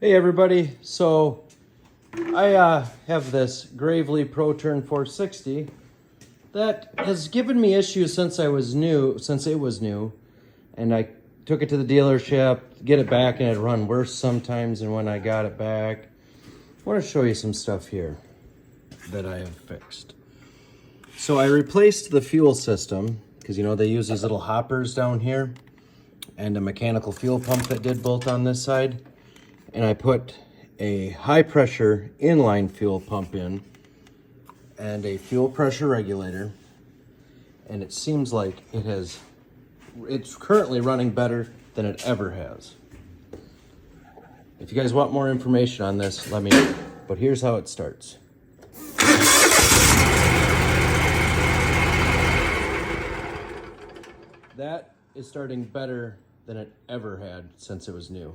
Hey everybody, so I have this Gravely ProTurn 460 that has given me issues since it was new, and I took it to the dealership, get it back, and it run worse sometimes than when I got it back. I want to show you some stuff here that I have fixed. So I replaced the fuel system, because you know they use these little hoppers down here, and a mechanical fuel pump that did bolt on this side. And I put a high pressure inline fuel pump in and a fuel pressure regulator, and it seems like it's currently running better than it ever has. If you guys want more information on this, let me know. But here's how it starts. That is starting better than it ever had since it was new.